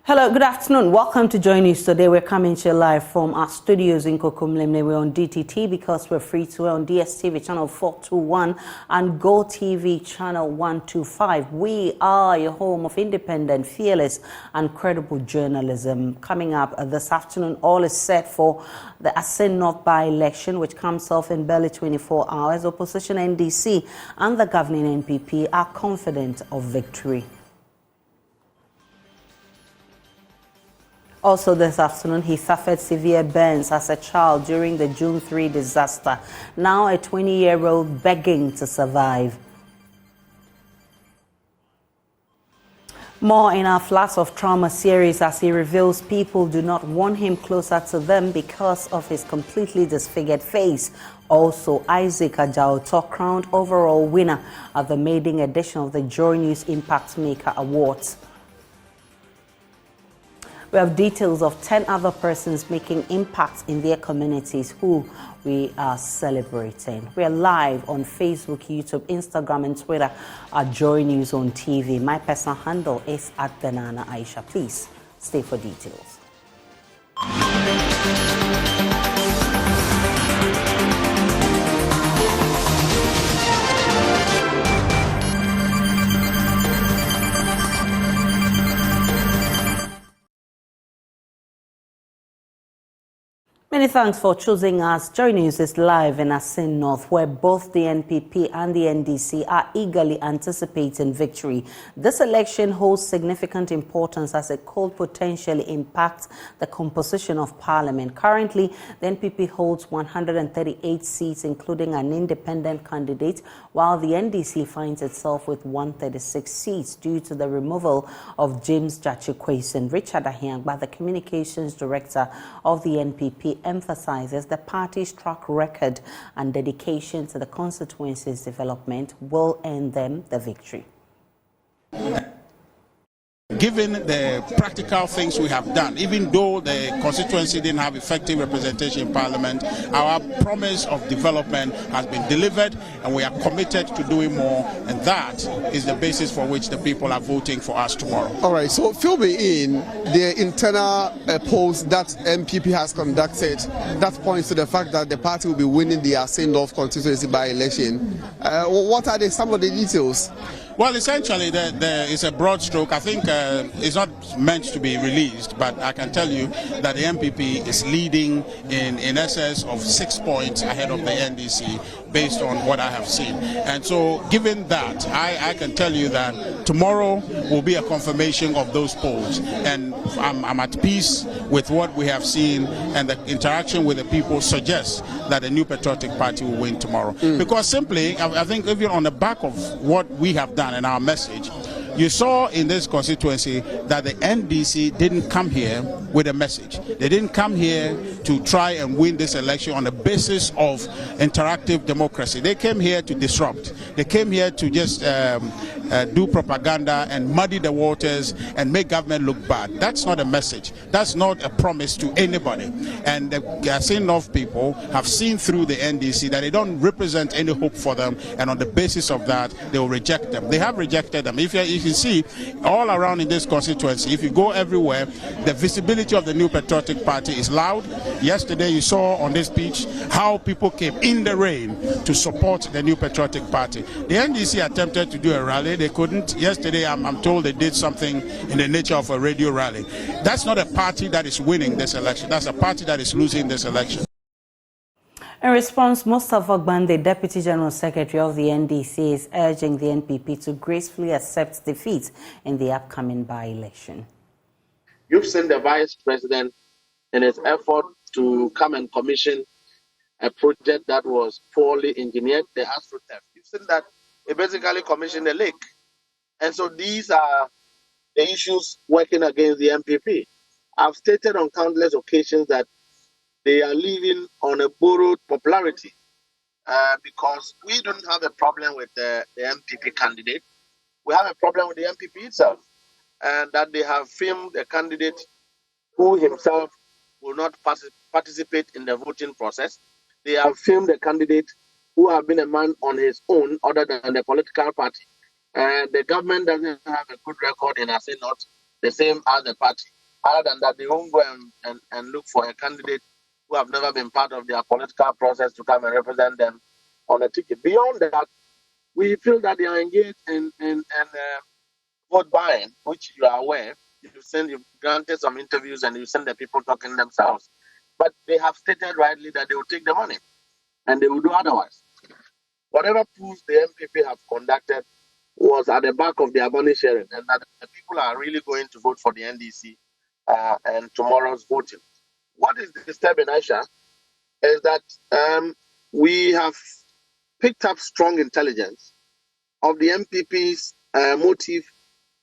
Hello, good afternoon. Welcome to Joy News. Today we're coming to you live from our studios in Kokumlemle. We're on DTT because we're free to air on DSTV channel 421 and Go TV channel 125. We are your home of independent, fearless and credible journalism. Coming up this afternoon, all is set for the Assin North By-Election, which comes off in barely 24 hours. Opposition NDC and the governing NPP are confident of victory. Also this afternoon, he suffered severe burns as a child during the June 3 disaster. Now a 20-year-old begging to survive. More in our Flats of Trauma series as he reveals people do not want him closer to them because of his completely disfigured face. Also, Isaac Ajao, crowned overall winner at the maiden edition of the Joy News Impact Maker Awards. We have details of 10 other persons making impacts in their communities who we are celebrating. We are live on Facebook, YouTube, Instagram, and Twitter at Joy News on TV. My personal handle is @Benana Aisha. Please stay for details. Many thanks for choosing us. Joy News is live in Assin North, where both the NPP and the NDC are eagerly anticipating victory. This election holds significant importance as it could potentially impact the composition of Parliament. Currently, the NPP holds 138 seats, including an independent candidate, while the NDC finds itself with 136 seats due to the removal of James Jachikwason. Richard Ahiangba, the communications director of the NPP, emphasizes the party's track record and dedication to the constituency's development will earn them the victory. Given the practical things we have done, even though the constituency didn't have effective representation in Parliament, our promise of development has been delivered and we are committed to doing more, and that is the basis for which the people are voting for us tomorrow. All right, so fill me in the internal polls that MPP has conducted that points to the fact that the party will be winning the Assin North constituency by-election. What are some of the details? Well, essentially, there is a broad stroke. I think it's not meant to be released, but I can tell you that the MPP is leading in excess of 6 points ahead of the NDC based on what I have seen. And so, given that, I can tell you that tomorrow will be a confirmation of those polls. And I'm at peace with what we have seen, and the interaction with the people suggests that the New Patriotic Party will win tomorrow. Because simply, I think even on the back of what we have done and our message, you saw in this constituency that the NDC didn't come here with a message. They didn't come here to try and win this election on the basis of interactive democracy. They came here to disrupt. They came here to just do propaganda and muddy the waters and make government look bad. That's not a message. That's not a promise to anybody. And the Assin North people have seen through the NDC that they don't represent any hope for them, and on the basis of that, they will reject them. They have rejected them. If you see, all around in this constituency, if you go everywhere, the visibility of the New Patriotic Party is loud. Yesterday, you saw on this speech how people came in the rain to support the New Patriotic Party. The NDC attempted to do a rally. They couldn't. Yesterday, I'm told they did something in the nature of a radio rally. That's not a party that is winning this election. That's a party that is losing this election. In response, Mustafa Ogban, the Deputy General Secretary of the NDC, is urging the NPP to gracefully accept defeat in the upcoming by-election. You've seen the Vice President in his effort to come and commission a project that was poorly engineered, the Astro theft. You've seen that he basically commissioned a lake. And so these are the issues working against the MPP. I've stated on countless occasions that they are living on a borrowed popularity because we don't have a problem with the MPP candidate. We have a problem with the MPP itself, and that they have filmed a candidate who himself will not participate in the voting process. They have filmed a candidate who have been a man on his own other than the political party. And the government doesn't have a good record in Assin North. the same as the party. Other than that, they won't go and look for a candidate who have never been part of their political process to come and represent them on a ticket. Beyond that, we feel that they are engaged in vote buying, which you are aware. You've granted some interviews and you send the people talking themselves. But they have stated rightly that they will take the money and they will do otherwise. Whatever proofs the MPP have conducted was at the back of their money sharing, and that the people are really going to vote for the NDC and tomorrow's voting. What is disturbing, Aisha, is that we have picked up strong intelligence of the MPP's motive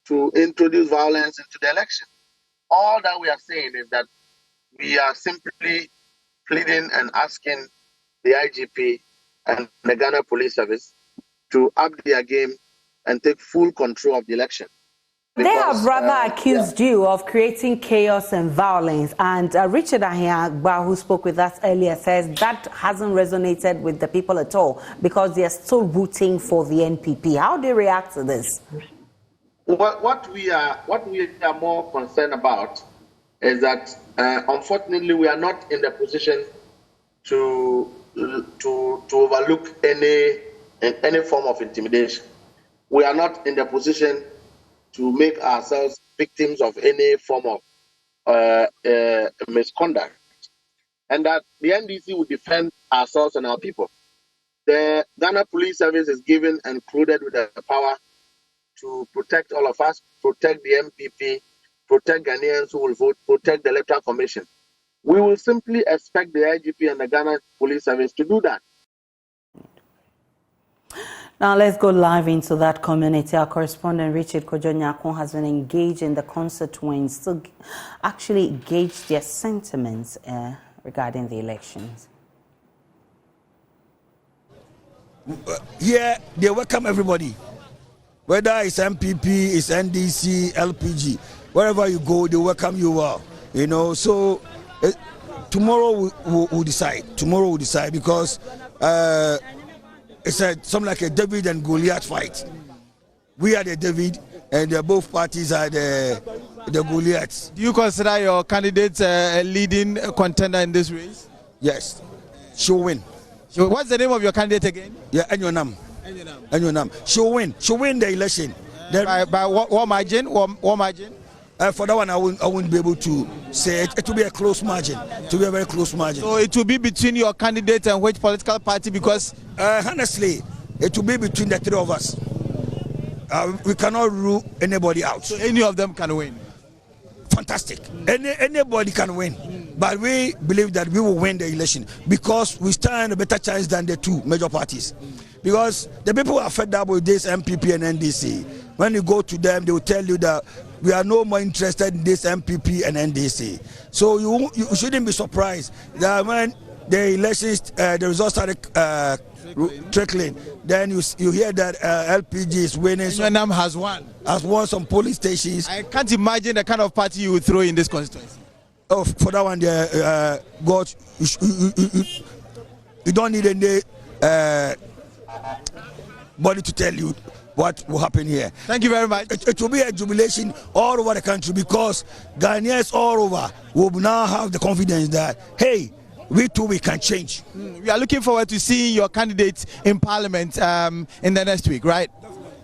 to introduce violence into the election. All that we are saying is that we are simply pleading and asking the IGP and the Ghana Police Service to up their game and take full control of the election. They have rather accused you of creating chaos and violence. And Richard Ahiagba, who spoke with us earlier, says that hasn't resonated with the people at all because they are still rooting for the NPP. How do they react to this? What we are more concerned about is that unfortunately we are not in the position to overlook any form of intimidation. We are not in the position to make ourselves victims of any form of misconduct, and that the NDC will defend ourselves and our people. The Ghana Police Service is given and included with the power to protect all of us, protect the MPP, protect Ghanaians who will vote, protect the Electoral Commission. We will simply expect the IGP and the Ghana Police Service to do that. Now let's go live into that community. Our correspondent Richard Kojonyakon has been engaged in the constituents to actually gauge their sentiments regarding the elections. Here, they welcome everybody. Whether it's MPP, it's NDC, LPG, wherever you go, they welcome you well. You know, so tomorrow we'll decide. Tomorrow we'll decide because it's something like a David and Goliath fight. We are the David, and both parties are the Goliaths. Do you consider your candidate a leading contender in this race? Yes, she'll win. What's the name of your candidate again? Yeah, Enyonam. She'll win. She'll win the election. By what margin? What margin? For that one, I won't be able to say it. It will be a close margin. It will be a very close margin. So it will be between your candidate and which political party? Because honestly, it will be between the three of us. We cannot rule anybody out. So any of them can win. Fantastic. Anybody can win. But we believe that we will win the election because we stand a better chance than the two major parties. Because the people are fed up with this MPP and NDC. When you go to them, they will tell you that we are no more interested in this MPP and NDC. So you shouldn't be surprised that when the elections, the results started trickling, then you hear that LPG is winning. Nam has won some polling stations. I can't imagine the kind of party you would throw in this constituency. Oh, for that one, God, you don't need any body to tell you what will happen here. Thank you very much. It will be a jubilation all over the country because Ghanaians all over will now have the confidence that, hey, we too, we can change. We are looking forward to seeing your candidate in Parliament in the next week, right?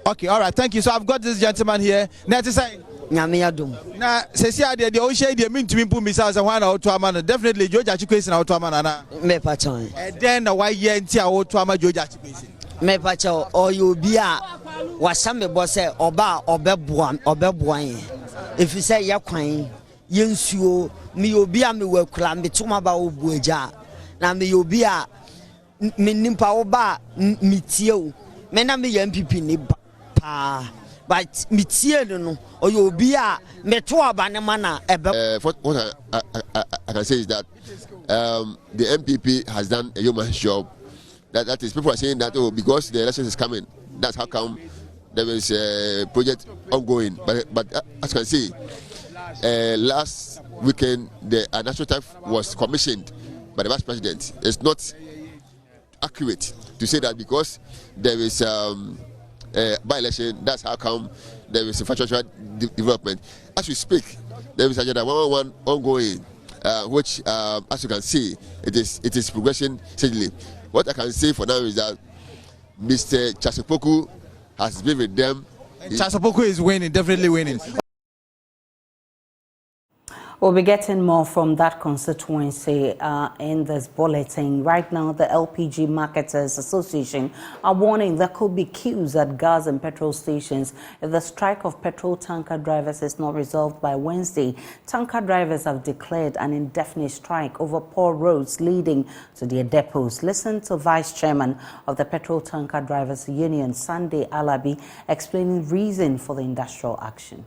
Okay, all right, thank you. So I've got this gentleman here. Now, Cecia, the ocean, the mean to me, put me as a one out to a man. Definitely, George Achukwesi out to a man. And then why year into to a George Achukwesi. Me pacho or you be a wasame bosse oba obebuan. If you say ya kwan yensuo me obi a me wakura me tuma ba obuaja na me obi a me nimpa oba me tie o me na me MPP ni pa but me tie no or you be a me to aba ne mana ebe. What I can say is that the MPP has done a human job. That is, people are saying that, oh, because the election is coming, that's how come there is a project ongoing. But as you can see, last weekend the national TAF was commissioned by the vice president. It's not accurate to say that because there is a by-election, that's how come there is infrastructure development. As we speak, there is Agenda 111 ongoing, which, as you can see, it is progressing steadily. What I can say for now is that Mr. Chasopoku has been with them. Chasopoku is winning, definitely winning. We'll be getting more from that constituency in this bulletin. Right now, the LPG Marketers Association are warning there could be queues at gas and petrol stations if the strike of petrol tanker drivers is not resolved by Wednesday. Tanker drivers have declared an indefinite strike over poor roads leading to their depots. Listen to Vice Chairman of the Petrol Tanker Drivers Union, Sunday Alabi, explaining reason for the industrial action.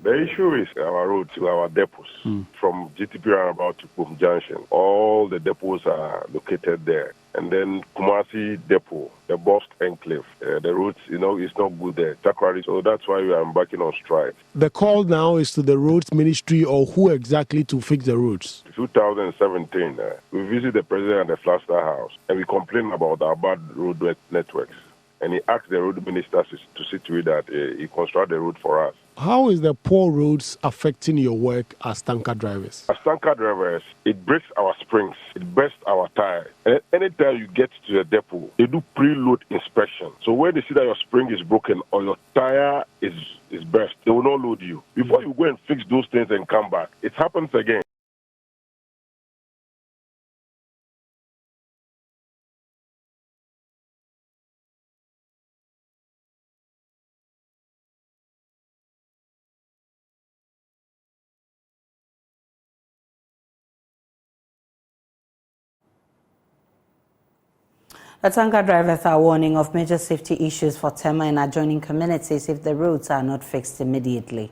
The issue is our road to our depots from GTP roundabout to Pum Junction. All the depots are located there. And then Kumasi Depot, the Bosk Enclave, the routes, it's not good there. Takrari, so that's why we are embarking on strike. The call now is to the roads ministry or who exactly to fix the roads? 2017, we visited the president at the Flaster House and we complained about our bad road networks. And he asked the road minister to see to it that he construct the road for us. How is the poor roads affecting your work as tanker drivers? As tanker drivers, it breaks our springs, it bursts our tires. And anytime you get to the depot, they do preload inspection. So when they see that your spring is broken or your tire is burst, they will not load you. Before you go and fix those things and come back, it happens again. The tanker drivers are warning of major safety issues for Tema and adjoining communities if the roads are not fixed immediately.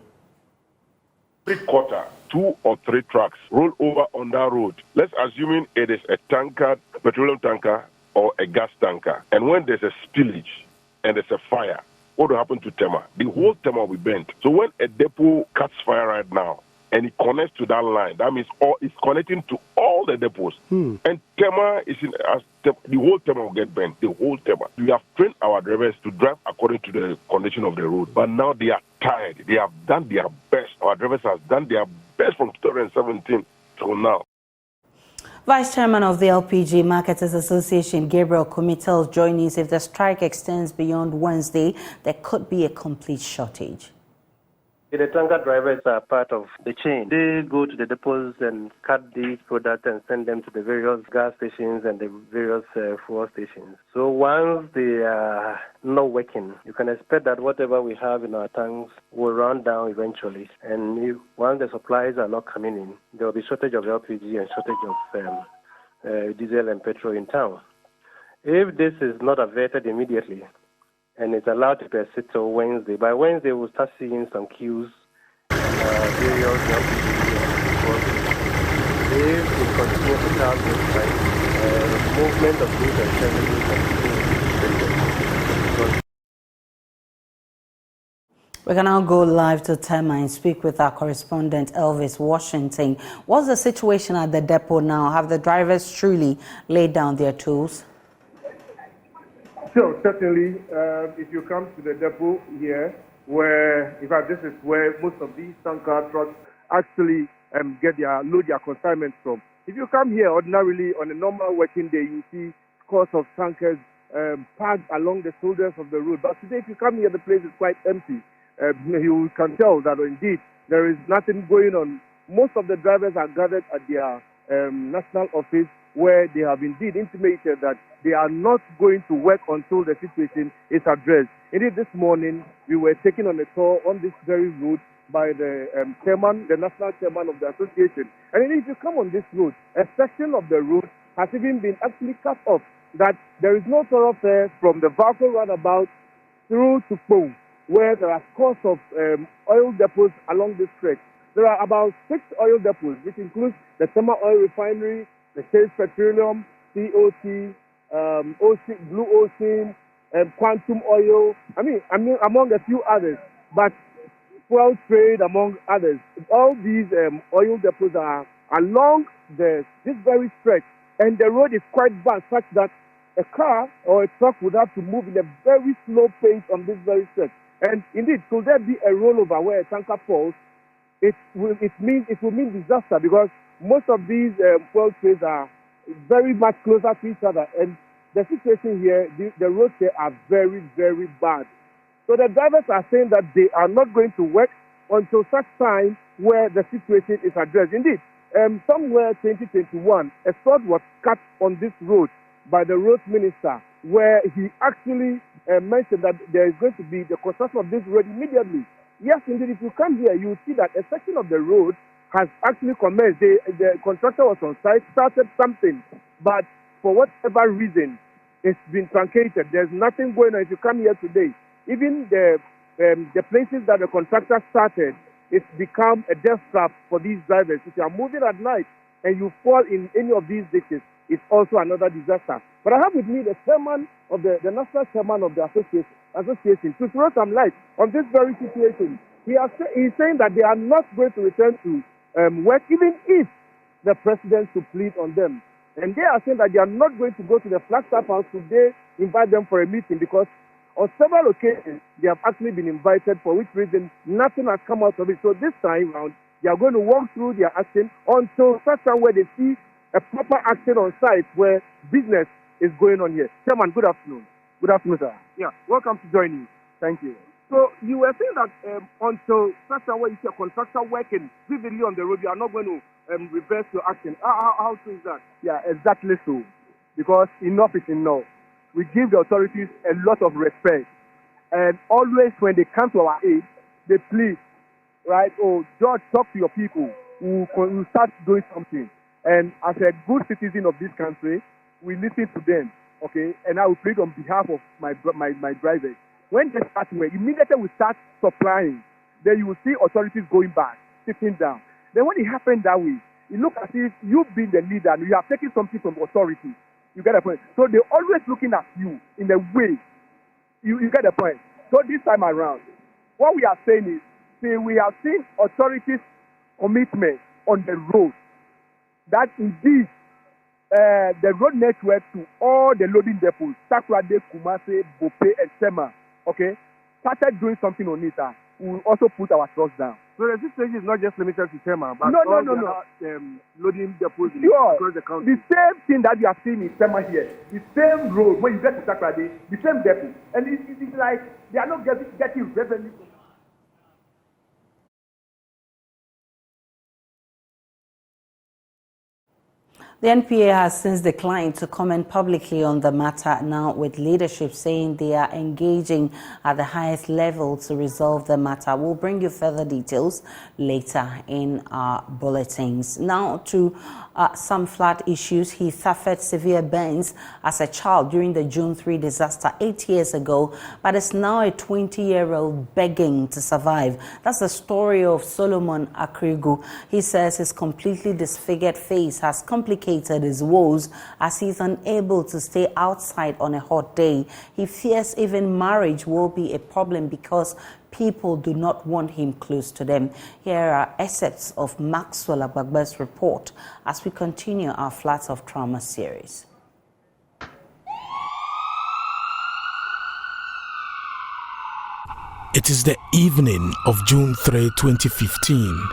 3/4, 2 or 3 trucks roll over on that road. Let's assume it is a tanker, a petroleum tanker or a gas tanker. And when there's a spillage and there's a fire, what will happen to Tema? The whole Tema will be bent. So when a depot catches fire right now, and it connects to that line, that means it's connecting to all the depots. And Tema the whole Tema will get bent, the whole Tema. We have trained our drivers to drive according to the condition of the road, but now they are tired. They have done their best. Our drivers have done their best from 2017 till now. Vice Chairman of the LPG Marketers Association, Gabriel Kumi, tells Joy News if the strike extends beyond Wednesday, there could be a complete shortage. The tanker drivers are part of the chain. They go to the depots and cut these products and send them to the various gas stations and the various fuel stations. So once they are not working, you can expect that whatever we have in our tanks will run down eventually. And once the supplies are not coming in, there will be shortage of LPG and shortage of diesel and petrol in town. If this is not averted immediately, and it's allowed to persist till Wednesday. By Wednesday, we'll start seeing some queues, various if we continue to have this movement of goods and services. We can now go live to Tema and speak with our correspondent Elvis Washington. What's the situation at the depot now? Have the drivers truly laid down their tools? So certainly, if you come to the depot here, where in fact this is where most of these tanker trucks actually load their consignments from. If you come here ordinarily on a normal working day, you see scores of tankers parked along the shoulders of the road. But today, if you come here, the place is quite empty. You can tell that indeed there is nothing going on. Most of the drivers are gathered at their national office, where they have indeed intimated that they are not going to work until the situation is addressed. Indeed, this morning, we were taken on a tour on this very road by the chairman, the national chairman of the association. And indeed, if you come on this road, a section of the road has even been actually cut off, that there is no thoroughfare from the Valco roundabout through to Pong, where there are scores of oil depots along this stretch. There are about 6 oil depots, which includes the Tema Oil Refinery, the Shell Petroleum, COT, Blue Ocean, Quantum Oil, I mean, among a few others, but fuel trade among others. All these oil depots are along this very stretch, and the road is quite bad, such that a car or a truck would have to move in a very slow pace on this very stretch. And indeed, could there be a rollover where a tanker falls? It will mean disaster, because most of these fuel trains are very much closer to each other, and the situation here, the roads here are very, very bad. So the drivers are saying that they are not going to work until such time where the situation is addressed. Indeed, somewhere 2021, a sword was cut on this road by the road minister, where he actually mentioned that there is going to be the construction of this road immediately. Yes, indeed, if you come here, you will see that a section of the road has actually commenced. The contractor was on site, started something, but for whatever reason, it's been truncated. There's nothing going on. If you come here today, even the places that the contractor started, it's become a death trap for these drivers. If you are moving at night and you fall in any of these ditches, it's also another disaster. But I have with me the chairman of the national chairman of the association to throw some light on this very situation. He's saying that they are not going to return to work, even if the president should plead on them. And they are saying that they are not going to go to the Flagstaff House today, invite them for a meeting, because on several occasions they have actually been invited, for which reason nothing has come out of it. So this time round, they are going to walk through their action until such time where they see a proper action on site where business is going on here. Chairman, good afternoon. Good afternoon, sir. Yeah, welcome to joining. Thank you. So you were saying that until such time where you see a contractor working vividly on the road, you are not going to reverse your action. How true is that? Yeah, exactly so. Because enough is enough. We give the authorities a lot of respect. And always when they come to our aid, they plead, right? Oh, George, talk to your people. We'll start doing something. And as a good citizen of this country, we listen to them, okay? And I will plead on behalf of my drivers. When they start work, immediately we start supplying. Then you will see authorities going back, sitting down. Then when it happens that way, it looks as if you've been the leader and you have taken something from authority. You get the point? So they're always looking at you in a way. You get the point? So this time around, what we are saying is, we have seen authorities' commitment on the road. That indeed, the road network to all the loading depots, Takoradi, Kumasi, Bope, and Sema, okay, started doing something on it. We will also put our trust down. So the situation is not just limited to Sema, but no. loading depots across the country. The same thing that you have seen in Sema here, the same road when you get to Takoradi, the same depot, and it's like they are not getting revenue. The NPA has since declined to comment publicly on the matter, now with leadership saying they are engaging at the highest level to resolve the matter. We'll bring you further details later in our bulletins. Now to some flood issues. He suffered severe burns as a child during the June 3 disaster 8 years ago, but is now a 20-year-old begging to survive. That's the story of Solomon Akrigu. He says his completely disfigured face has complicated his woes as he's unable to stay outside on a hot day. He fears even marriage will be a problem because people do not want him close to them. Here are excerpts of Maxwell Agbagba's report as we continue our Flats of Trauma series. It is the evening of June 3, 2015.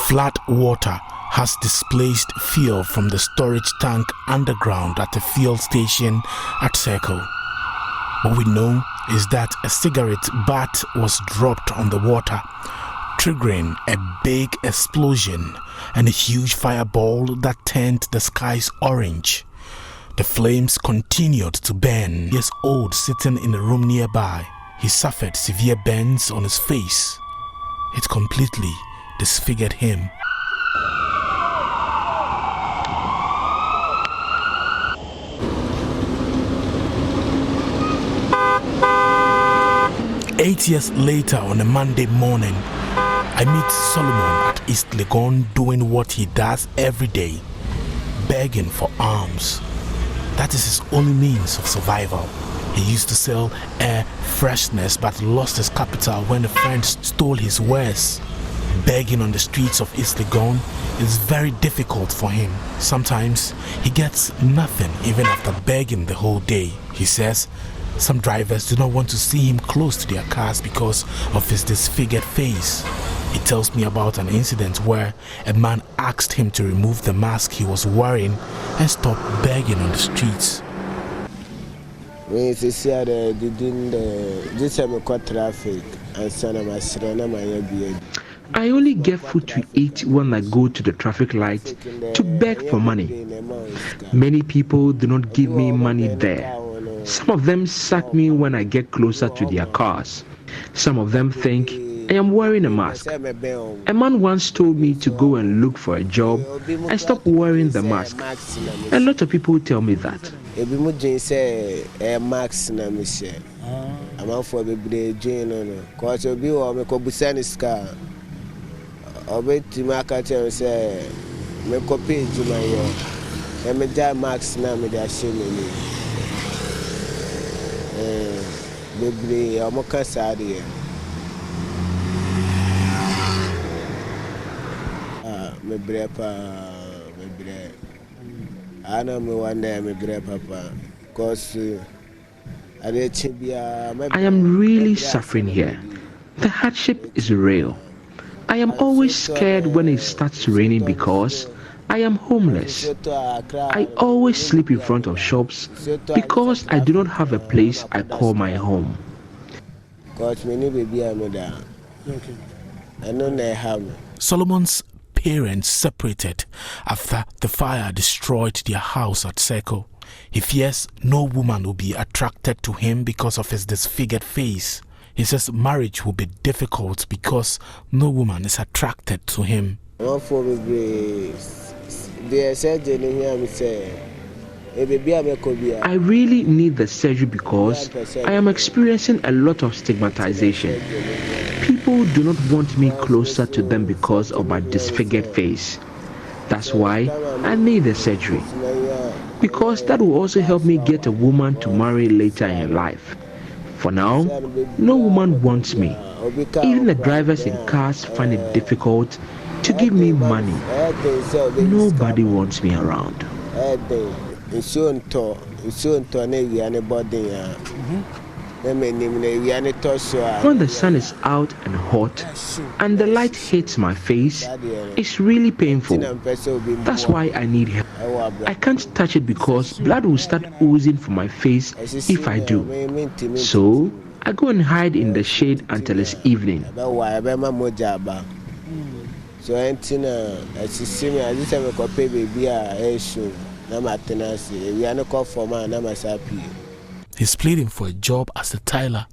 Flood water has displaced fuel from the storage tank underground at the fuel station at Circle. What we know is that a cigarette butt was dropped on the water, triggering a big explosion and a huge fireball that turned the skies orange. The flames continued to burn. Years old sitting in a room nearby. He suffered severe burns on his face. It completely disfigured him. Eight years later, on a Monday morning, I meet Solomon at East Legon doing what he does every day, begging for alms. That is his only means of survival. He used to sell air freshness but lost his capital when a friend stole his wares. Begging on the streets of East Legon is very difficult for him. Sometimes he gets nothing even after begging the whole day. He says Some drivers do not want to see him close to their cars because of his disfigured face. He tells me about an incident where a man asked him to remove the mask he was wearing and stop begging on the streets. I only get food to eat when I go to the traffic light to beg for money. Many people do not give me money there. Some of them sack me when I get closer to their cars. Some of them think I am wearing a mask. A man once told me to go and look for a job and stop wearing the mask. A lot of people tell me that. I am really suffering here. The hardship is real. I am always scared when it starts raining because I am homeless. I always sleep in front of shops because I do not have a place I call my home. Solomon's parents separated after the fire destroyed their house at Seko. He fears no woman will be attracted to him because of his disfigured face. He says marriage will be difficult because no woman is attracted to him. I really need the surgery because I am experiencing a lot of stigmatization. People do not want me closer to them because of my disfigured face. That's why I need the surgery. Because that will also help me get a woman to marry later in life. For now, no woman wants me. Even the drivers in cars find it difficult to give me money. Nobody wants me around. When the sun is out and hot and the light hits my face, it's really painful. That's why I need help. I can't touch it because blood will start oozing from my face if I do. So I go and hide in the shade until it's evening. He's pleading for a job as a tiler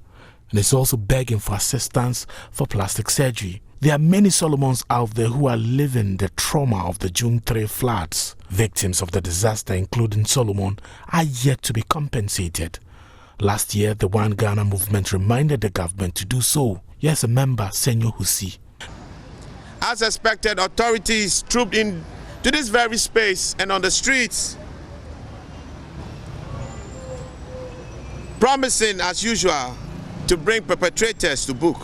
and is also begging for assistance for plastic surgery. There are many Solomons out there who are living the trauma of the June 3 floods. Victims of the disaster, including Solomon, are yet to be compensated. Last year, the One Ghana movement reminded the government to do so. Yes, a member, Senyo Husi. As expected, authorities trooped in to this very space and on the streets, promising, as usual, to bring perpetrators to book.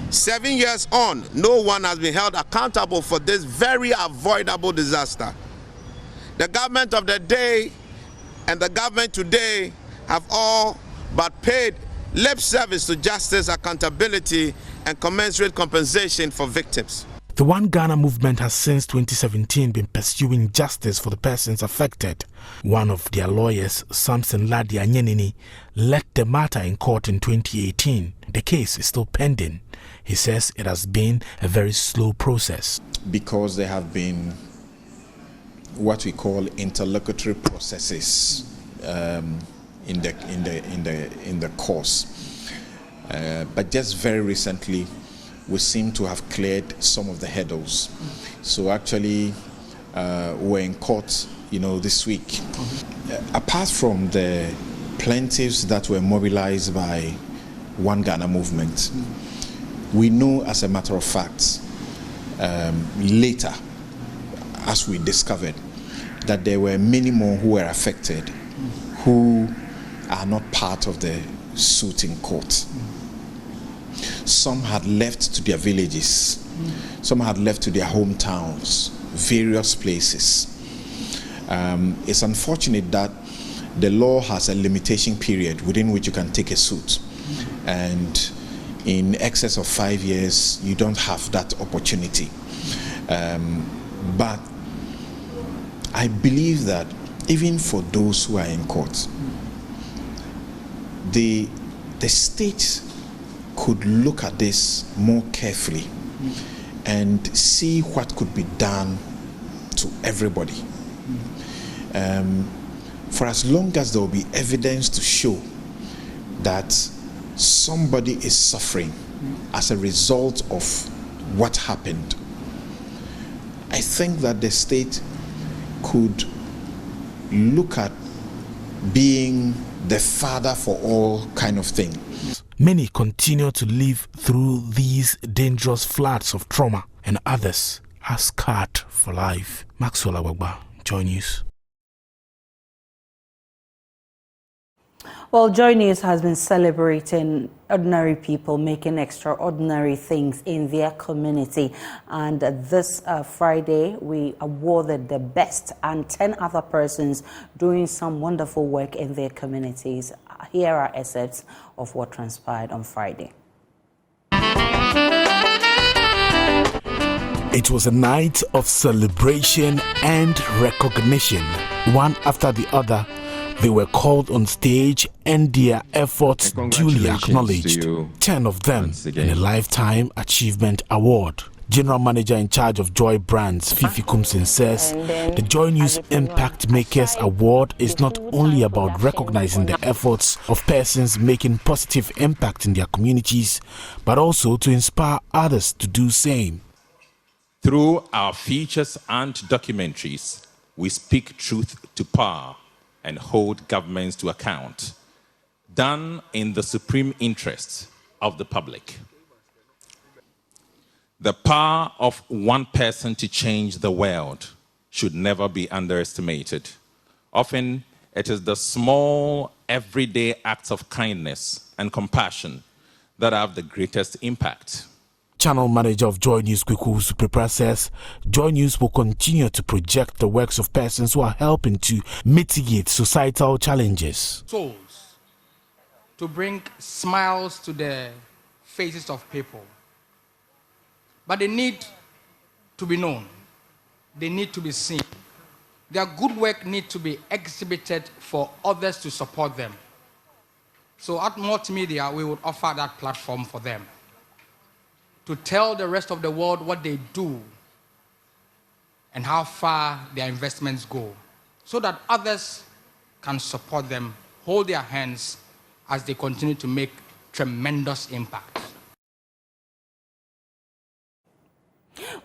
7 years on, no one has been held accountable for this very avoidable disaster. The government of the day and the government today have all but paid lip service to justice, accountability, and commensurate compensation for victims. The One Ghana movement has since 2017 been pursuing justice for the persons affected. One of their lawyers, Samson Ladi Anyenini, led the matter in court in 2018. The case is still pending. He says it has been a very slow process. Because there have been what we call interlocutory processes in the course. But just very recently, we seem to have cleared some of the hurdles. So actually, we're in court, this week. Apart from the plaintiffs that were mobilized by One Ghana movement, we know, as a matter of fact, later, as we discovered, that there were many more who were affected who are not part of the suit in court. Some had left to their villages, some had left to their hometowns, various places. It's unfortunate that the law has a limitation period within which you can take a suit. And in excess of 5 years, you don't have that opportunity. But I believe that even for those who are in court, the state could look at this more carefully and see what could be done to everybody. For as long as there will be evidence to show that somebody is suffering as a result of what happened, I think that the state could look at being the father for all kind of thing. Many continue to live through these dangerous floods of trauma, and others are scarred for life. Maxwell Awagba, Joy News. Well, Joy News has been celebrating ordinary people making extraordinary things in their community. And this Friday, we awarded the best and 10 other persons doing some wonderful work in their communities. Here are excerpts of what transpired on Friday. It was a night of celebration and recognition. One after the other, they were called on stage and their efforts duly acknowledged. 10 of them in a Lifetime Achievement Award. General Manager in charge of Joy Brands, Fifi Kumsin, says the Joy News Impact Makers Award is not only about recognizing the efforts of persons making positive impact in their communities, but also to inspire others to do same. Through our features and documentaries, we speak truth to power and hold governments to account, done in the supreme interest of the public. The power of one person to change the world should never be underestimated. Often, it is the small, everyday acts of kindness and compassion that have the greatest impact. Channel Manager of Joy News, Kweku Suprepra, says Joy News will continue to project the works of persons who are helping to mitigate societal challenges. Souls, to bring smiles to the faces of people. But they need to be known. They need to be seen. Their good work needs to be exhibited for others to support them. So at Multimedia, we would offer that platform for them, to tell the rest of the world what they do and how far their investments go, so that others can support them, hold their hands as they continue to make tremendous impact.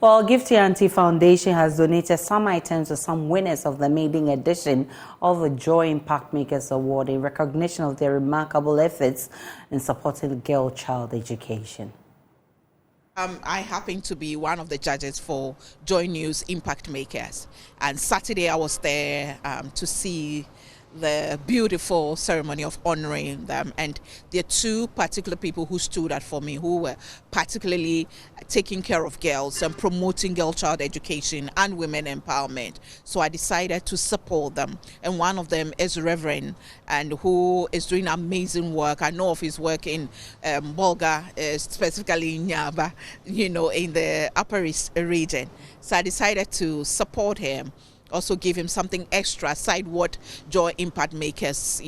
Well, Gifty Auntie Foundation has donated some items to some winners of the maiden edition of the Joy Impact Makers Award in recognition of their remarkable efforts in supporting girl-child education. I happen to be one of the judges for Joy News Impact Makers, and Saturday I was there to see the beautiful ceremony of honoring them, and there are two particular people who stood out for me, who were particularly taking care of girls and promoting girl child education and women empowerment. So I decided to support them, and one of them is Reverend, and who is doing amazing work. I know of his work in Bolga, specifically in Nyaba, in the Upper East region. So I decided to support him, also give him something extra aside what Joy Impact Makers,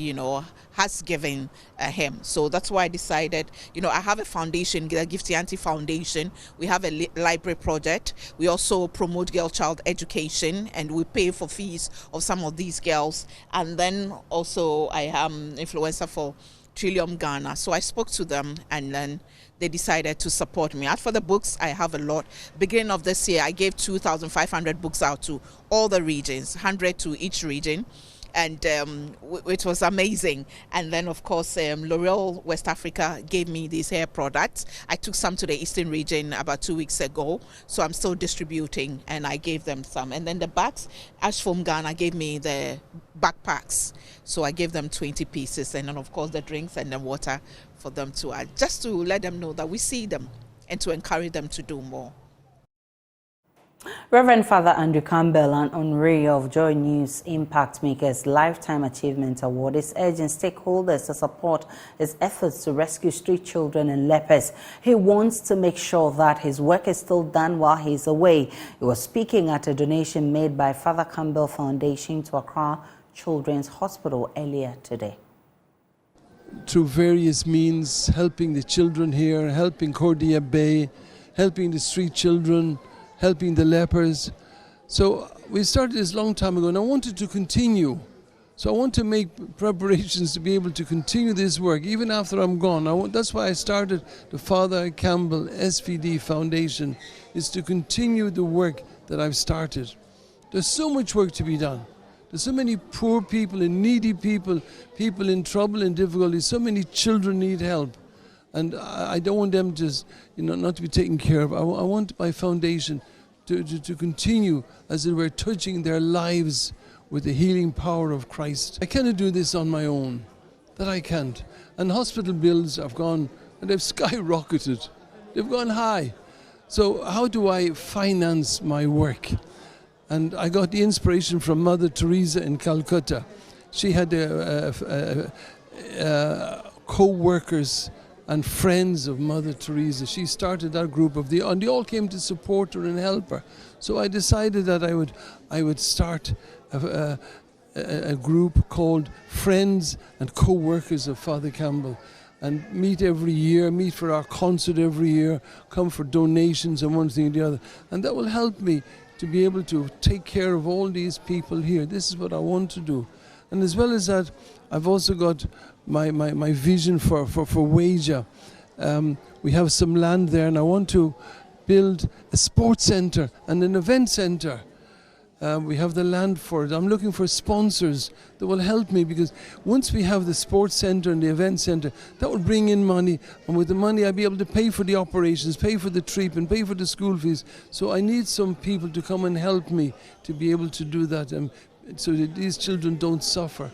has given him. So that's why I decided, I have a foundation, the Gifty Auntie Foundation. We have a library project. We also promote girl child education, and we pay for fees of some of these girls. And then also I am influencer for Trillium Ghana. So I spoke to them, and then they decided to support me. As for the books, I have a lot. Beginning of this year, I gave 2,500 books out to all the regions, 100 to each region, and it was amazing. And then, of course, L'Oreal West Africa gave me these hair products. I took some to the Eastern region about 2 weeks ago, so I'm still distributing, and I gave them some. And then the bags, Ashfom Ghana gave me the backpacks, so I gave them 20 pieces, and then, of course, the drinks and the water for them to add, just to let them know that we see them and to encourage them to do more. Reverend Father Andrew Campbell, an honoree of Joy News Impact Makers Lifetime Achievement Award, is urging stakeholders to support his efforts to rescue street children and lepers. He wants to make sure that his work is still done while he's away. He was speaking at a donation made by Father Campbell Foundation to Accra Children's Hospital earlier today. Through various means, helping the children here, helping Cordia Bay, helping the street children, helping the lepers. So we started this a long time ago, and I wanted to continue. So I want to make preparations to be able to continue this work even after I'm gone. That's why I started the Father Campbell SVD Foundation, is to continue the work that I've started. There's so much work to be done. There's so many poor people and needy people, people in trouble and difficulty. So many children need help. And I don't want them just, not to be taken care of. I want my foundation to continue, as it were, touching their lives with the healing power of Christ. I cannot do this on my own. That I can't. And hospital bills have gone, and they've skyrocketed. They've gone high. So how do I finance my work? And I got the inspiration from Mother Teresa in Calcutta. She had co-workers and friends of Mother Teresa. She started that group and they all came to support her and help her. So I decided that I would start a group called Friends and Co-workers of Father Campbell, and meet every year, meet for our concert every year, come for donations and one thing or the other. And that will help me to be able to take care of all these people here. This is what I want to do. And as well as that, I've also got my vision for Waja. We have some land there, and I want to build a sports center and an event center. We have the land for it. I'm looking for sponsors that will help me, because once we have the sports center and the event center, that will bring in money, and with the money I'll be able to pay for the operations, pay for the treatment, pay for the school fees. So I need some people to come and help me to be able to do that, so that these children don't suffer.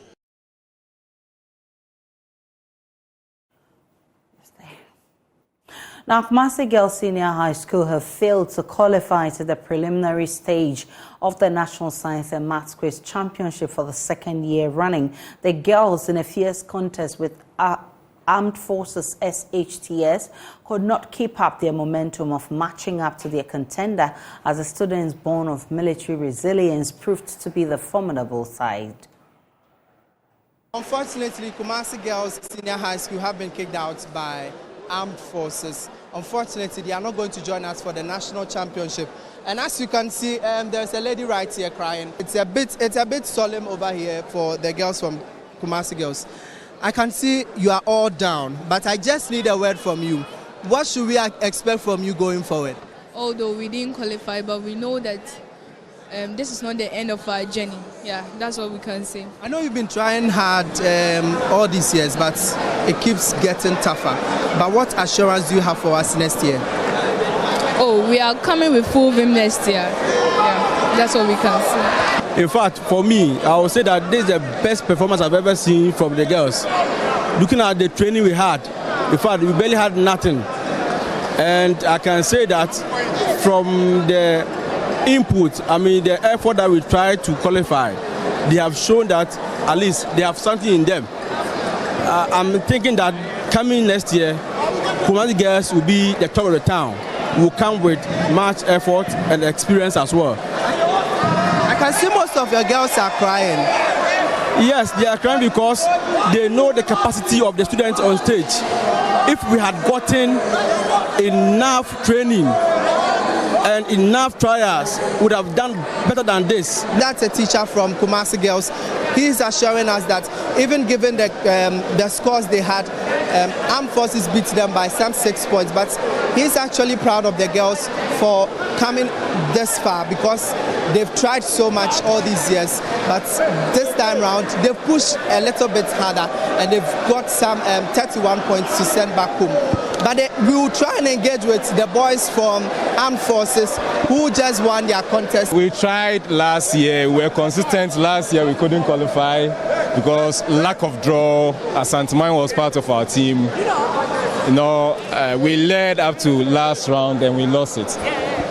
Now, Kumasi Girls Senior High School have failed to qualify to the preliminary stage of the National Science and Maths Quiz Championship for the second year running. The girls, in a fierce contest with Armed Forces SHTS, could not keep up their momentum of matching up to their contender, as the students born of military resilience proved to be the formidable side. Unfortunately, Kumasi Girls Senior High School have been kicked out by Armed Forces. Unfortunately, they are not going to join us for the national championship. And as you can see, there's a lady right here crying. It's a bit solemn over here for the girls from Kumasi Girls. I can see you are all down, but I just need a word from you. What should we expect from you going forward? Although we didn't qualify, but we know that this is not the end of our journey. Yeah, that's what we can say. I know you've been trying hard all these years, but it keeps getting tougher. But what assurance do you have for us next year? Oh, we are coming with full vim next year. Yeah, that's what we can say. In fact, for me, I would say that this is the best performance I've ever seen from the girls. Looking at the training we had, in fact, we barely had nothing. And I can say that from the input, the effort that we tried to qualify, they have shown that at least they have something in them. I'm thinking that coming next year, Kumasi Girls will be the top of the town. Will come with much effort and experience as well. I can see most of your girls are crying. Yes, they are crying because they know the capacity of the students on stage. If we had gotten enough training and enough trials, would have done better than this. That's a teacher from Kumasi Girls. He's assuring us that even given the scores they had, Armed Forces beat them by some 6 points. But he's actually proud of the girls for coming this far, because they've tried so much all these years. But this time round, they've pushed a little bit harder, and they've got some 31 points to send back home. But we will try and engage with the boys from Armed Forces who just won their contest. We tried last year. We were consistent. Last year we couldn't qualify because lack of draw. Asantman was part of our team. We led up to last round and we lost it.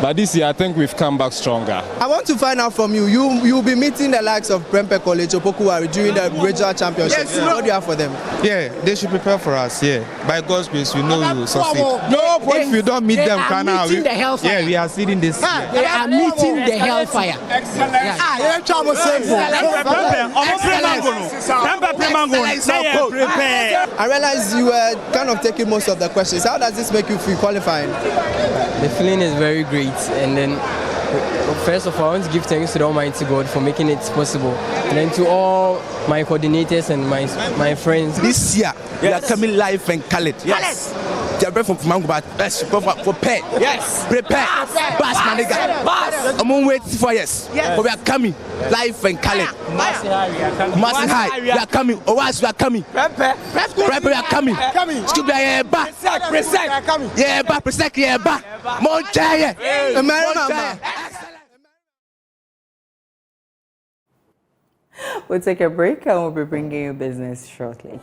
But this year, I think we've come back stronger. I want to find out from you. You'll be meeting the likes of Prempeh College, Opokuwari during the regional championship. Yes, What do you have for them? Yeah, they should prepare for us. Yeah, by God's grace, we know we will succeed. No, but if we don't meet them, yeah, we are seeding this. They are meeting the hellfire. Excellent. I realize you were kind of taking most of the questions. How does this make you feel qualifying? The feeling is very great, and then first of all, I want to give thanks to the Almighty God for making it possible, and then to all my coordinators and my friends. This year, we are coming live and colored. Yes. They are from Mango, but prepare. Yes. Prepare. Bass, my nigga. Bass. I'm on wait for yes. But we are coming live and colored. Massive high. We are coming. Owas, we are coming. Prepare. We are coming. Stupid, yeah, back. Presec. Yeah, back. Presec, yeah, back. Monjaya. We'll take a break and we'll be bringing you business shortly.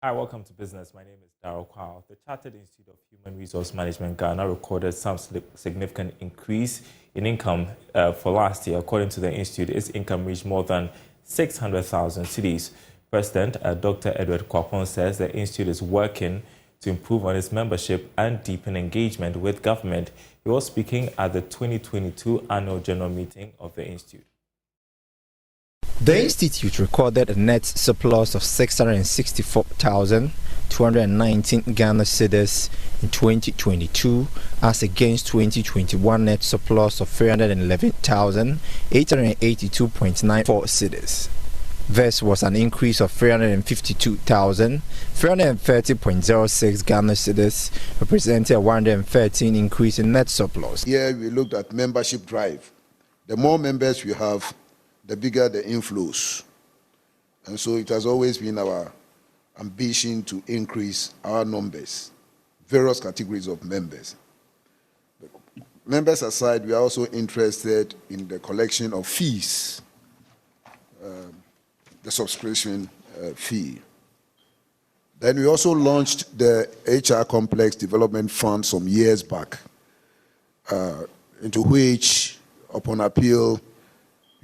Hi, welcome to Business. My name is Darryl Kwao. The Chartered Institute of Human Resource Management Ghana recorded some significant increase in income for last year. According to the institute, its income reached more than 600,000 cedis. President Dr. Edward Kwapon says the institute is working to improve on its membership and deepen engagement with government. He was speaking at the 2022 annual general meeting of the institute. The institute recorded a net surplus of 664,219 Ghana cedis in 2022 as against 2021 net surplus of 311,882.94 cedis. This was an increase of 352,330.06 Ghana cedis, representing a 113 increase in net surplus. Here we looked at membership drive. The more members we have, the bigger the inflows. And so it has always been our ambition to increase our numbers, various categories of members. Members aside, we are also interested in the collection of fees, the subscription fee. Then we also launched the HR Complex Development Fund some years back, into which, upon appeal,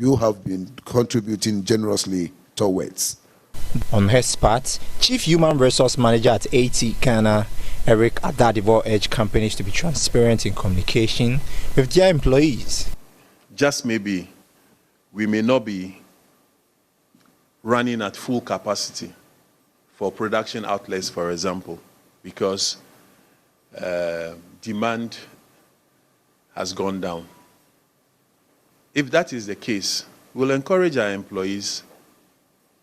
you have been contributing generously towards. On his part, Chief Human Resource Manager at AT Ghana, Eric Adadivo, urged companies to be transparent in communication with their employees. Just maybe we may not be running at full capacity for production outlets, for example, because demand has gone down. If that is the case, we'll encourage our employees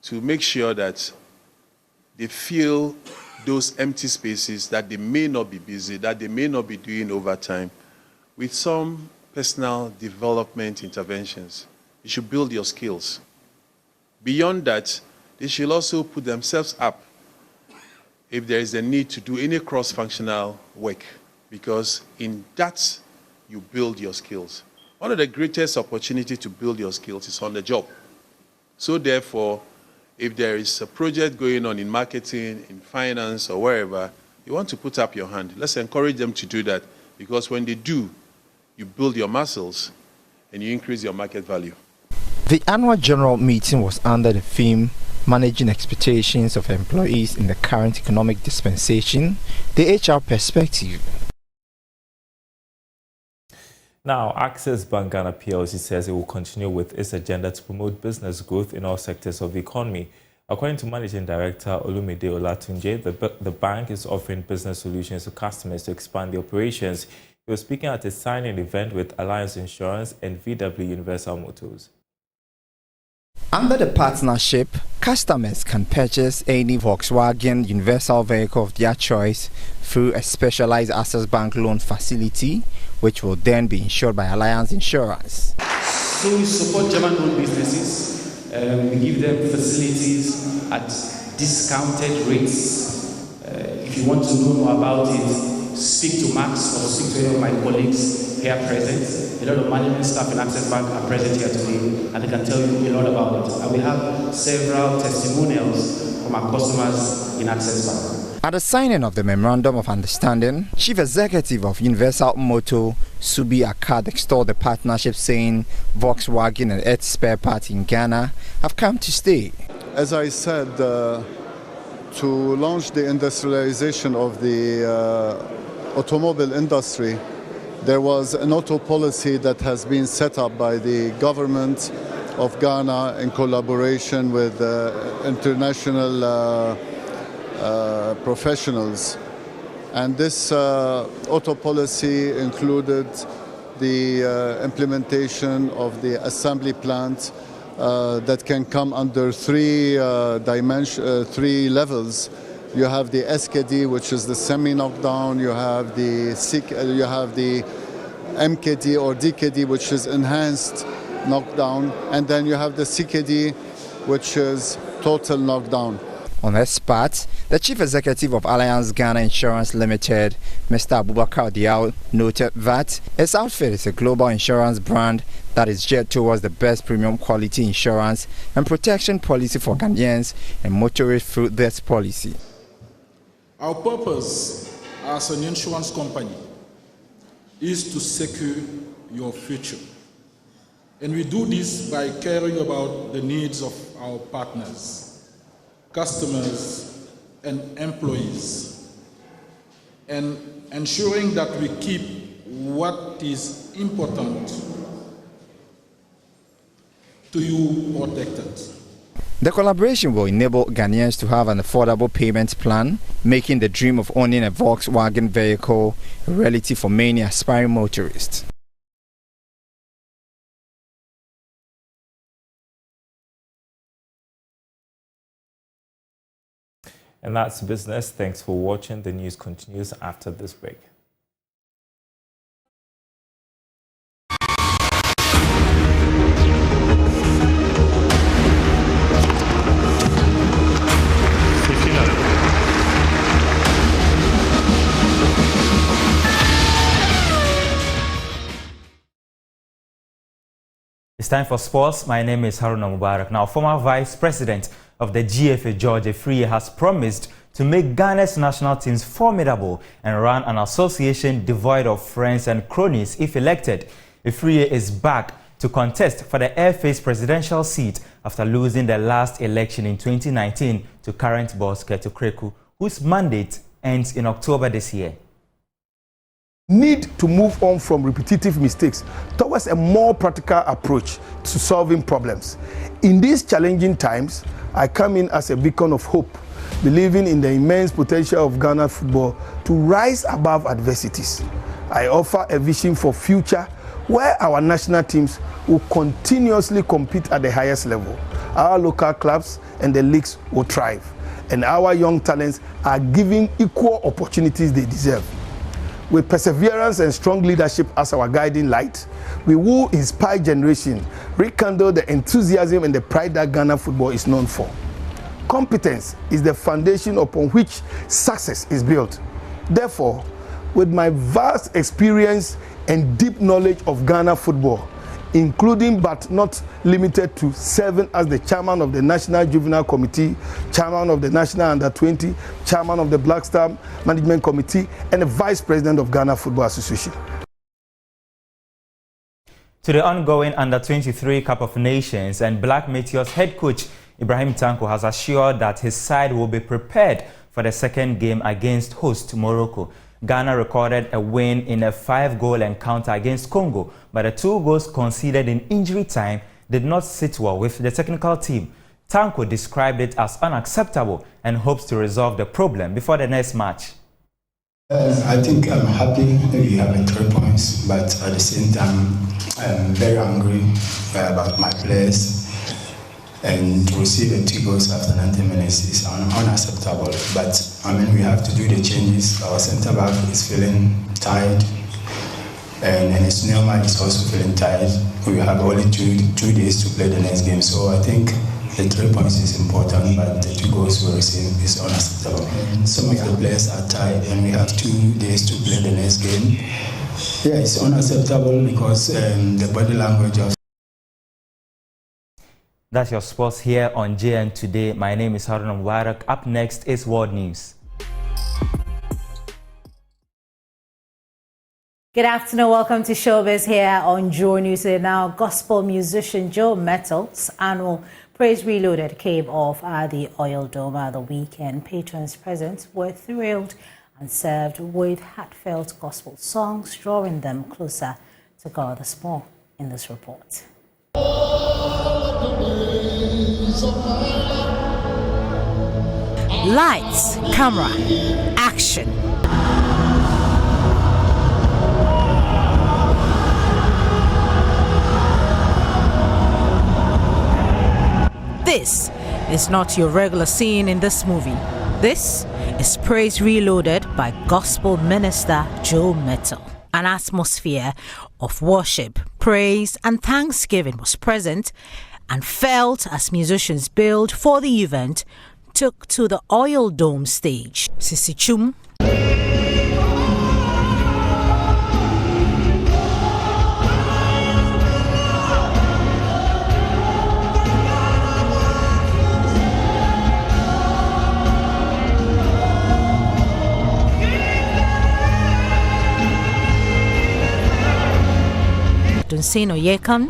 to make sure that they fill those empty spaces that they may not be busy, that they may not be doing overtime, with some personal development interventions. You should build your skills. Beyond that, they should also put themselves up if there is a need to do any cross-functional work, because in that you build your skills. One of the greatest opportunities to build your skills is on the job. So therefore, if there is a project going on in marketing, in finance, or wherever, you want to put up your hand. Let's encourage them to do that, because when they do, you build your muscles and you increase your market value. The annual general meeting was under the theme Managing Expectations of Employees in the Current Economic Dispensation, the HR Perspective. Now, Access Bank Ghana PLC says it will continue with its agenda to promote business growth in all sectors of the economy. According to Managing Director Midday Olatunji, the bank is offering business solutions to customers to expand the operations. He was speaking at a signing event with Alliance Insurance and VW Universal Motors. Under the partnership, customers can purchase any Volkswagen Universal vehicle of their choice through a specialized Access Bank loan facility, which will then be insured by Alliance Insurance. So we support German-owned businesses. We give them facilities at discounted rates. If If you want to know more about it, speak to Max or speak to any of my colleagues here present. A lot of management staff in Access Bank are present here today, and they can tell you a lot about it. And we have several testimonials from our customers in Access Bank. At the signing of the Memorandum of Understanding, Chief Executive of Universal Motor, Subi Akkad, extolled the partnership, saying Volkswagen and its spare parts in Ghana have come to stay. As I said, to launch the industrialization of the automobile industry, there was an auto policy that has been set up by the government of Ghana in collaboration with international professionals. And this auto policy included the implementation of the assembly plant that can come under three levels. You have the SKD, which is the semi-knockdown. You have the MKD or DKD, which is enhanced knockdown, and then you have the CKD, which is total knockdown. On his part, the Chief Executive of Alliance Ghana Insurance Limited, Mr. Abubakar Diaw, noted that its outfit is a global insurance brand that is geared towards the best premium quality insurance and protection policy for Ghanaians and motorists through this policy. Our purpose as an insurance company is to secure your future. And we do this by caring about the needs of our partners, customers, and employees, and ensuring that we keep what is important to you protected. The collaboration will enable Ghanaians to have an affordable payment plan, making the dream of owning a Volkswagen vehicle a reality for many aspiring motorists. And that's business. Thanks for watching. The news continues after this break. It's time for sports. My name is Haruna Mubarak. Now, former Vice President of the GFA, George Afriyie, has promised to make Ghana's national teams formidable and run an association devoid of friends and cronies if elected. Afriyie is back to contest for the airface presidential seat after losing the last election in 2019 to current boss Ketu Kreku, whose mandate ends in October this year. Need to move on from repetitive mistakes towards a more practical approach to solving problems. In these challenging times, I come in as a beacon of hope, believing in the immense potential of Ghana football to rise above adversities. I offer a vision for future where our national teams will continuously compete at the highest level. Our local clubs and the leagues will thrive, and our young talents are given equal opportunities they deserve. With perseverance and strong leadership as our guiding light, we will inspire generation, rekindle the enthusiasm and the pride that Ghana football is known for. Competence is the foundation upon which success is built. Therefore, with my vast experience and deep knowledge of Ghana football, including but not limited to serving as the chairman of the National Juvenile Committee, chairman of the National Under-20, chairman of the Black Star Management Committee, and the vice president of Ghana Football Association. To the ongoing Under-23 Cup of Nations, and Black Meteors head coach Ibrahim Tanko has assured that his side will be prepared for the second game against host Morocco. Ghana recorded a win in a 5-goal encounter against Congo, but the 2 goals conceded in injury time did not sit well with the technical team. Tanko described it as unacceptable and hopes to resolve the problem before the next match. I think I'm happy we have 3 points, but at the same time, I'm very angry about my players. And to receive 2 goals after 90 minutes is unacceptable. But I mean, we have to do the changes. Our centre back is feeling tired, and Snellman is also feeling tired. We have only two days to play the next game, so I think the 3 points is important, but the 2 goals we received is unacceptable. And some of the players are tired, and we have 2 days to play the next game. Yeah, it's unacceptable because the body language of. That's your sports here on JN Today. My name is Haruna Mubarak. Up next is World News. Good afternoon. Welcome to Showbiz here on Joy News Today. Now, gospel musician Joe Mettl's annual Praise Reloaded came off at the Oil Dome at the weekend. Patrons present were thrilled and served with heartfelt gospel songs, drawing them closer to God. There's more in this report. Lights, camera, action. This is not your regular scene in this movie. This is Praise Reloaded by gospel minister Joe Mettle. An atmosphere of worship, praise and thanksgiving was present and felt as musicians built for the event took to the Oil Dome stage. Sisi Chum. Dunsino Yekan.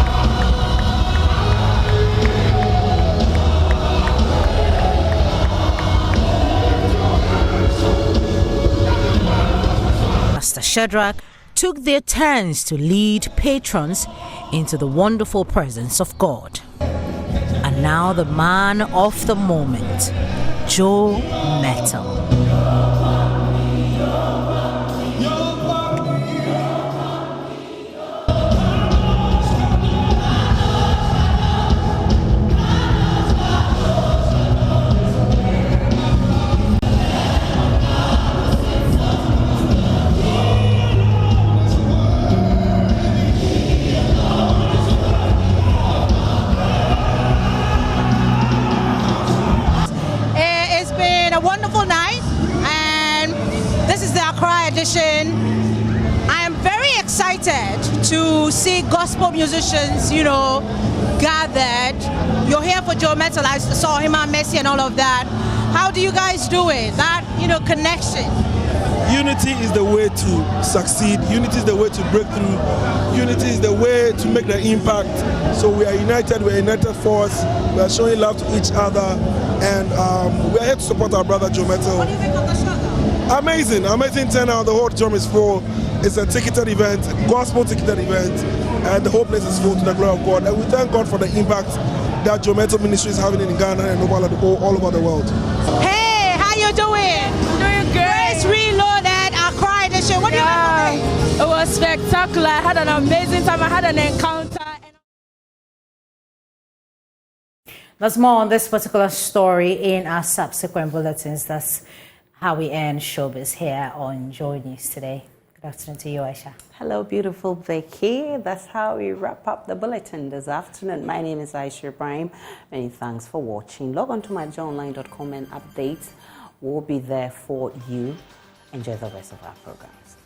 Pastor Shadrach took their turns to lead patrons into the wonderful presence of God. And now the man of the moment, Joe Mettle. I am very excited to see gospel musicians, gathered. You're here for Joe Mettle. I saw him on Messi and all of that. How do you guys do it? That, connection. Unity is the way to succeed. Unity is the way to break through. Unity is the way to make the impact. So we are united. We're a united force. We are showing love to each other. And we are here to support our brother Joe Mettle. What do you think of the show? Amazing turnout. The whole drum is full. It's a ticketed event, gospel ticketed event, and the whole place is full to the glory of God. And we thank God for the impact that Joe Mettle Ministry is having in Ghana and all over the world. Hey, how you doing? Doing great. Praise Reloaded, Accra edition. What do you think? It was spectacular. I had an amazing time. I had an encounter. There's more on this particular story in our subsequent bulletins. That's how we end Showbiz here on Joy News Today. Good afternoon to you, Aisha. Hello, beautiful Vicky. That's how we wrap up the bulletin this afternoon. My name is Aisha Ibrahim. Many thanks for watching. Log on to myjoyonline.com and updates will be there for you. Enjoy the rest of our programs.